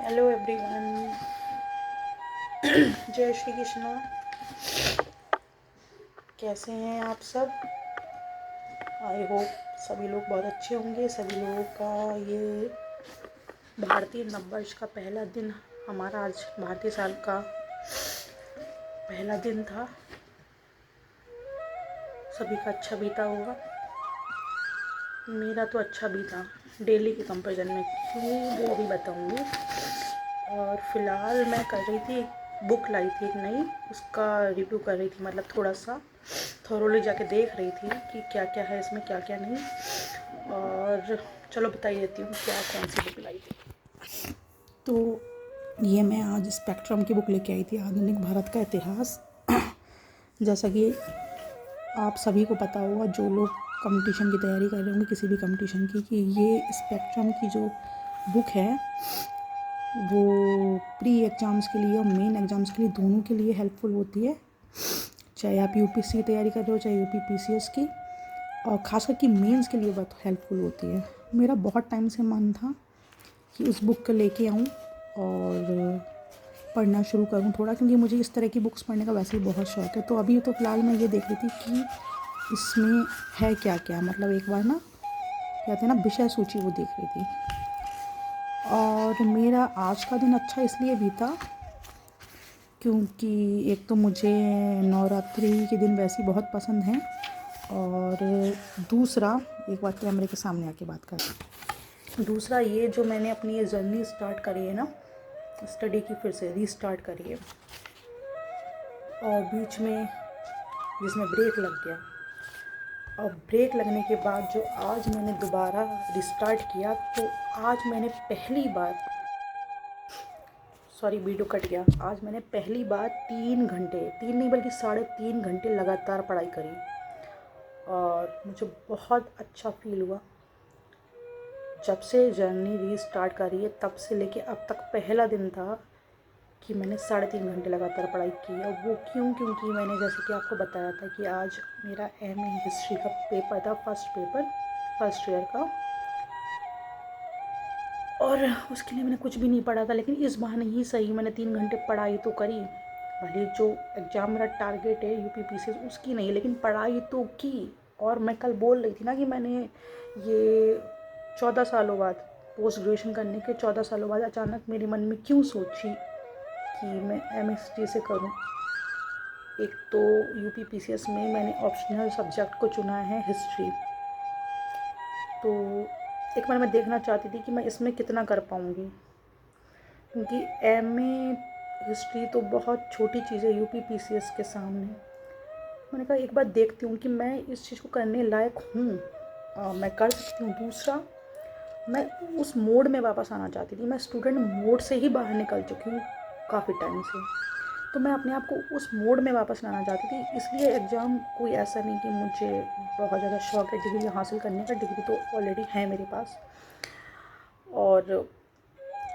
Hello everyone. जय श्री कृष्णा। कैसे हैं आप सब? आई होप सभी लोग बहुत अच्छे होंगे। सभी लोगों का ये भारतीय नववर्ष का पहला दिन, हमारा आज भारतीय साल का पहला दिन था। सभी का अच्छा बीता होगा। मेरा तो अच्छा बीता डेली के कंपैरिजन में, क्यों वो अभी बताऊंगी। और फिलहाल मैं कर रही थी, बुक लाई थी एक नई, उसका रिव्यू कर रही थी। मतलब थोड़ा सा थोरोली जाके देख रही थी कि क्या क्या है इसमें, क्या क्या नहीं। और चलो बता ही देती हूँ क्या कौन सी बुक लाई थी। तो ये मैं आज स्पेक्ट्रम की बुक लेके आई थी, आधुनिक भारत का इतिहास। जैसा कि आप सभी को पता होगा, जो लोग कंपटीशन की तैयारी कर रहे होंगे किसी भी कंपटीशन की, कि ये स्पेक्ट्रम की जो बुक है वो प्री एग्ज़ाम्स के लिए और मेन एग्ज़ाम्स के लिए दोनों के लिए हेल्पफुल होती है। चाहे आप यूपीएससी की तैयारी कर रहे हो, चाहे यूपीपीसीएस की, और ख़ासकर कि मेंस के लिए बहुत हेल्पफुल होती है। मेरा बहुत टाइम से मन था कि उस बुक को लेके आऊँ और पढ़ना शुरू करूँ थोड़ा, क्योंकि मुझे इस तरह की बुक्स पढ़ने का वैसे ही बहुत शौक़ है। तो अभी तो फ़िलहाल मैं ये देख रही थी कि इसमें है क्या क्या। मतलब एक बार ना कहते हैं ना, विषय सूची वो देख रही थी। और मेरा आज का दिन अच्छा इसलिए बीता क्योंकि एक तो मुझे नवरात्रि के दिन वैसे ही बहुत पसंद हैं, और दूसरा, एक बार कैमरे के सामने आके बात कर, दूसरा ये जो मैंने अपनी ये जर्नी स्टार्ट करी है ना, स्टडी की फिर से रीस्टार्ट करी है, और बीच में जिसमें ब्रेक लग गया, और ब्रेक लगने के बाद जो आज मैंने दोबारा रिस्टार्ट किया, तो आज मैंने पहली बार, सॉरी वीडियो कट गया, आज मैंने पहली बार 3 घंटे, 3 नहीं बल्कि 3.5 घंटे लगातार पढ़ाई करी, और मुझे बहुत अच्छा फील हुआ। जब से जर्नी रीस्टार्ट करी है तब से लेके अब तक पहला दिन था कि मैंने 3.5 घंटे लगातार पढ़ाई की। और वो क्यों? क्योंकि मैंने जैसे कि आपको बताया था कि आज मेरा एमए हिस्ट्री का पेपर था, फर्स्ट पेपर, फर्स्ट ईयर का, और उसके लिए मैंने कुछ भी नहीं पढ़ा था। लेकिन इस बहाने ही सही मैंने 3 घंटे पढ़ाई तो करी। भले जो एग्ज़ाम मेरा टारगेट है यूपीपीसीएस उसकी नहीं, लेकिन पढ़ाई तो की। और मैं कल बोल रही थी ना कि मैंने ये 14 सालों बाद, पोस्ट ग्रेजुएशन करने के 14 सालों बाद अचानक मेरे मन में क्यों सोची कि मैं एम हिस्ट्री से करूं। एक तो यूपीपीसीएस में मैंने ऑप्शनल सब्जेक्ट को चुना है हिस्ट्री, तो एक बार मैं देखना चाहती थी कि मैं इसमें कितना कर पाऊँगी, क्योंकि एमए हिस्ट्री तो बहुत छोटी चीज़ है यूपीपीसीएस के सामने। मैंने कहा एक बार देखती हूँ कि मैं इस चीज़ को करने लायक हूँ, मैं कर सकती हूँ। दूसरा, मैं उस मोड में वापस आना चाहती थी। मैं स्टूडेंट मोड से ही बाहर निकल चुकी हूँ काफ़ी टाइम से, तो मैं अपने आप को उस मोड में वापस लाना चाहती थी। इसलिए एग्ज़ाम कोई ऐसा नहीं कि मुझे बहुत ज़्यादा शौक़ है डिग्री हासिल करने का, डिग्री तो ऑलरेडी है मेरे पास। और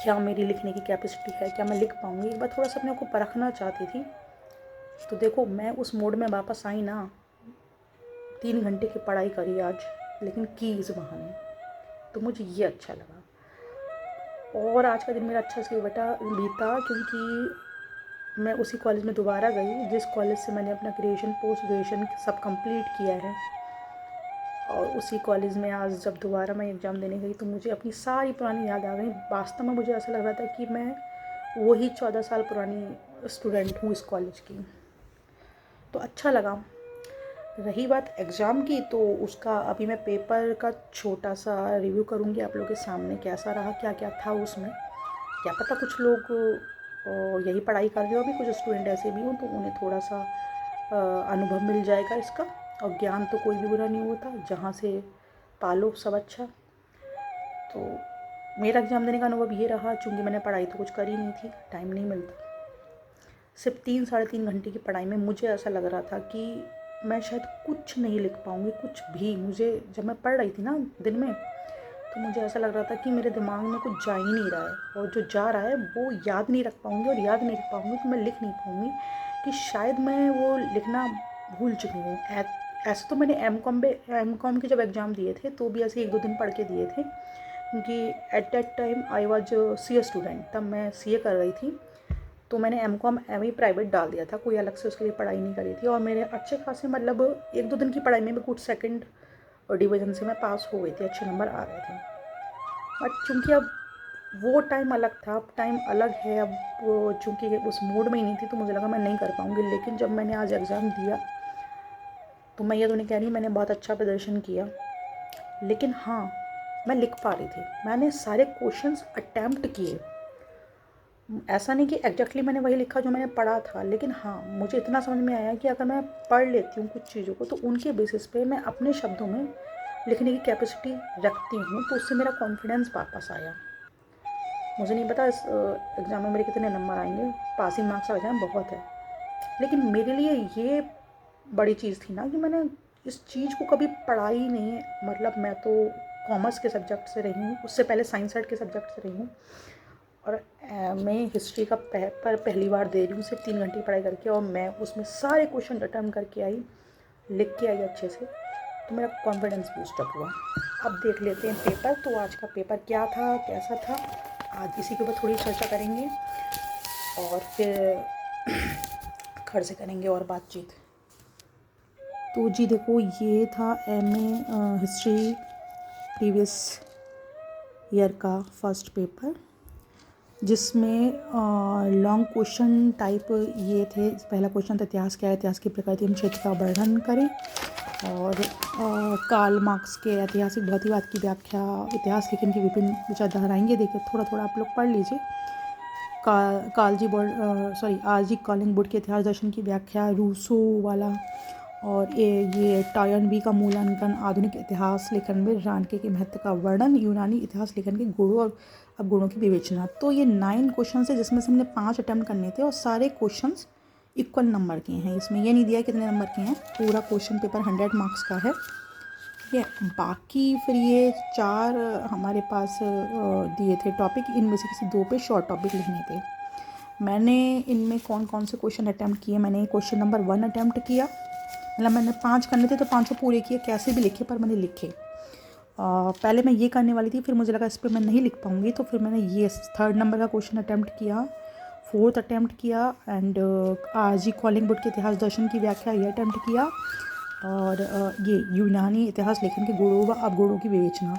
क्या मेरी लिखने की कैपेसिटी है, क्या मैं लिख पाऊँगी, एक बार थोड़ा सा अपने को परखना चाहती थी। तो देखो मैं उस मोड में वापस आई ना, 3 घंटे की पढ़ाई करी आज, लेकिन की इस बहाने, तो मुझे ये अच्छा लगा। और आज का दिन मेरा अच्छा से बीता क्योंकि मैं उसी कॉलेज में दोबारा गई जिस कॉलेज से मैंने अपना ग्रेजुएशन, पोस्ट ग्रेजुएशन सब कंप्लीट किया है। और उसी कॉलेज में आज जब दोबारा मैं एग्ज़ाम देने गई तो मुझे अपनी सारी पुरानी याद आ गई। वास्तव में मुझे ऐसा लग रहा था कि मैं वही 14 साल पुरानी स्टूडेंट हूँ इस कॉलेज की, तो अच्छा लगा। रही बात एग्ज़ाम की, तो उसका अभी मैं पेपर का छोटा सा रिव्यू करूँगी आप लोगों के सामने, कैसा रहा, क्या क्या था उसमें। क्या पता कुछ लोग यही पढ़ाई कर रहे हो, अभी कुछ स्टूडेंट ऐसे भी हों तो उन्हें थोड़ा सा अनुभव मिल जाएगा इसका। और ज्ञान तो कोई भी बुरा नहीं होता, जहाँ से पालो सब अच्छा। तो मेरा एग्ज़ाम देने का अनुभव ये रहा, चूँकि मैंने पढ़ाई तो कुछ करी नहीं थी, टाइम नहीं मिलता। सिर्फ 3-3.5 घंटे की पढ़ाई में मुझे ऐसा लग रहा था कि मैं शायद कुछ नहीं लिख पाऊँगी, कुछ भी। मुझे जब मैं पढ़ रही थी ना दिन में, तो मुझे ऐसा लग रहा था कि मेरे दिमाग में कुछ जा ही नहीं रहा है, और जो जा रहा है वो याद नहीं रख पाऊँगी, और याद नहीं रख पाऊँगी तो मैं लिख नहीं पाऊँगी, कि शायद मैं वो लिखना भूल चुकी हूँ। ऐसे तो मैंने एम कॉम के जब एग्ज़ाम दिए थे तो भी ऐसे 1-2 दिन पढ़ के दिए थे, क्योंकि at that time I was C student, तब मैं CA कर रही थी। तो मैंने MCOM एम प्राइवेट डाल दिया था, कोई अलग से उसके लिए पढ़ाई नहीं करी थी। और मेरे अच्छे खासे मतलब 1-2 दिन की पढ़ाई में भी कुछ सेकंड डिवीज़न से मैं पास हो गई थी, अच्छे नंबर आ गए थे। बट चूँकि अब वो टाइम अलग था, अब टाइम अलग है। अब चूँकि उस मूड में ही नहीं थी, तो मुझे लगा मैं नहीं कर पाऊँगी। लेकिन जब मैंने आज एग्ज़ाम दिया, तो मैं ये तो नहीं कह रही मैंने बहुत अच्छा प्रदर्शन किया, लेकिन हाँ, मैं लिख पा रही थी। मैंने सारे क्वेश्चंस अटेम्प्ट किए। ऐसा नहीं कि एग्जैक्टली मैंने वही लिखा जो मैंने पढ़ा था, लेकिन हाँ, मुझे इतना समझ में आया कि अगर मैं पढ़ लेती हूँ कुछ चीज़ों को, तो उनके बेसिस पे मैं अपने शब्दों में लिखने की कैपेसिटी रखती हूँ, तो उससे मेरा कॉन्फिडेंस वापस आया। मुझे नहीं पता इस एग्ज़ाम में मेरे कितने नंबर आएंगे, पासिंग मार्क्स आ जाएं बहुत है, लेकिन मेरे लिए ये बड़ी चीज़ थी ना कि मैंने इस चीज़ को कभी पढ़ा ही नहीं है। मतलब मैं तो कॉमर्स के सब्जेक्ट से रही हूँ, उससे पहले साइंस साइड के सब्जेक्ट से रही हूँ, और मैं हिस्ट्री का पेपर पहली बार दे रही हूँ सिर्फ 3 घंटे की पढ़ाई करके, और मैं उसमें सारे क्वेश्चन अटेम्प्ट करके आई, लिख के आई अच्छे से। तो मेरा कॉन्फिडेंस बूस्टअप हुआ। अब देख लेते हैं पेपर। तो आज का पेपर क्या था, कैसा था, आज इसी के ऊपर थोड़ी चर्चा करेंगे और फिर घर से करेंगे और बातचीत। तो जी देखो, ये था MA हिस्ट्री प्रीवियस ईयर का फर्स्ट पेपर, जिसमें लॉन्ग क्वेश्चन टाइप ये थे। पहला क्वेश्चन था इतिहास क्या है, इतिहास की प्रकृति एवं क्षेत्र का वर्णन करें, और कार्ल मार्क्स के ऐतिहासिक भौतिकवाद की व्याख्या, इतिहास लेखन की विभिन्न विचारधाराएं। ये देखिए थोड़ा थोड़ा आप लोग पढ़ लीजिए। RG कॉलिंगवुड के इतिहास दर्शन की व्याख्या, रूसो वाला, और ये टॉयनबी का मूल्यांकन, आधुनिक इतिहास लेखन में रानके के महत्व का वर्णन, यूनानी इतिहास लेखन के गुणों और अवगुणों की विवेचना। तो ये 9 क्वेश्चन है, जिसमें से हमने 5 अटैम्प्ट करने थे, और सारे क्वेश्चंस इक्वल नंबर के हैं। इसमें ये नहीं दिया कितने नंबर के हैं, पूरा क्वेश्चन पेपर 100 मार्क्स का है। ये बाकी फिर ये 4 हमारे पास दिए थे टॉपिक, इनमें से किसी 2 पे शॉर्ट टॉपिक लिखने थे। मैंने इनमें कौन कौन से क्वेश्चन अटैम्प्ट किए, मैंने क्वेश्चन नंबर 1 अटैम्प्ट किया। मतलब मैंने 5 करने थे तो 5 पूरे किए, कैसे भी लिखे पर मैंने लिखे। पहले मैं ये करने वाली थी, फिर मुझे लगा इस पर मैं नहीं लिख पाऊँगी, तो फिर मैंने ये 3rd नंबर का क्वेश्चन अटैम्प्ट किया, 4th अटैम्प्ट किया, एंड RG कॉलिंगवुड के इतिहास दर्शन की व्याख्या ये अटैम्प्ट किया, और ये यूनानी इतिहास लेखन के गुणों व अवगुणों की विवेचना।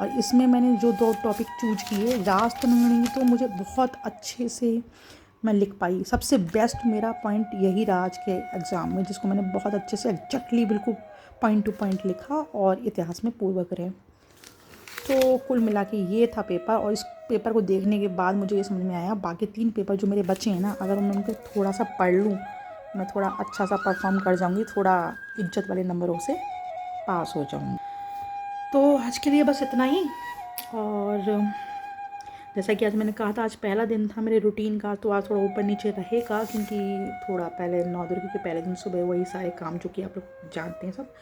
और इसमें मैंने जो 2 टॉपिक चूज किए, राज तो नहीं, तो मुझे बहुत अच्छे से मैं लिख पाई। सबसे बेस्ट मेरा पॉइंट यही रहा आज के एग्ज़ाम में, जिसको मैंने बहुत अच्छे से एग्जैक्टली बिल्कुल पॉइंट टू पॉइंट लिखा, और इतिहास में पूर्वक रहे। तो कुल मिला के ये था पेपर, और इस पेपर को देखने के बाद मुझे ये समझ में आया, बाकी 3 पेपर जो मेरे बचे हैं ना, अगर मैं उनको थोड़ा सा पढ़ लूँ, मैं थोड़ा अच्छा सा परफॉर्म कर जाऊँगी, थोड़ा इज्जत वाले नंबरों से पास हो जाऊँगी। तो आज के लिए बस इतना ही। और जैसा कि आज मैंने कहा था, आज पहला दिन था मेरे रूटीन का, तो आज थोड़ा ऊपर नीचे रहेगा, क्योंकि थोड़ा पहले 9 दुर्गा के पहले दिन सुबह वही सारे काम जो कि आप लोग जानते हैं सब,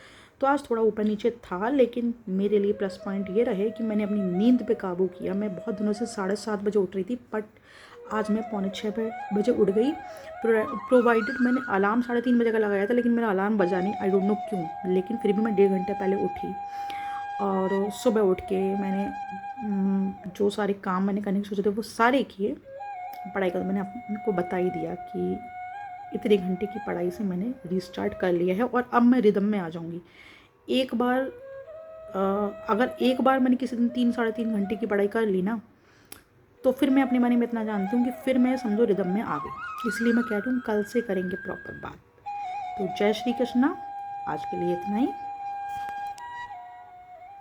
तो आज थोड़ा ऊपर नीचे था। लेकिन मेरे लिए प्लस पॉइंट ये रहे कि मैंने अपनी नींद पे काबू किया। मैं बहुत दिनों से 7:30 बजे उठ रही थी, बट आज मैं 5:45 बजे उठ गई। प्रोवाइडेड मैंने अलार्म 3:30 बजे का लगाया था, लेकिन मेरा अलार्म बजा नहीं, आई डोंट नो क्यों, लेकिन फिर भी मैं 1.5 घंटे पहले उठी। और सुबह उठ के मैंने जो सारे काम मैंने करने की सोचे थे वो सारे किए। पढ़ाई का मैंने आपको बता ही दिया कि इतने घंटे की पढ़ाई से मैंने रीस्टार्ट कर लिया है, और अब मैं रिदम में आ जाऊँगी। एक बार अगर एक बार मैंने किसी दिन 3-3.5 घंटे की पढ़ाई कर ली ना, तो फिर मैं अपने मन में इतना जानती हूँ कि फिर मैं समझो रिदम में आ गई। इसलिए मैं कह रही हूँ कल से करेंगे प्रॉपर बात। तो जय श्री कृष्णा, आज के लिए इतना ही।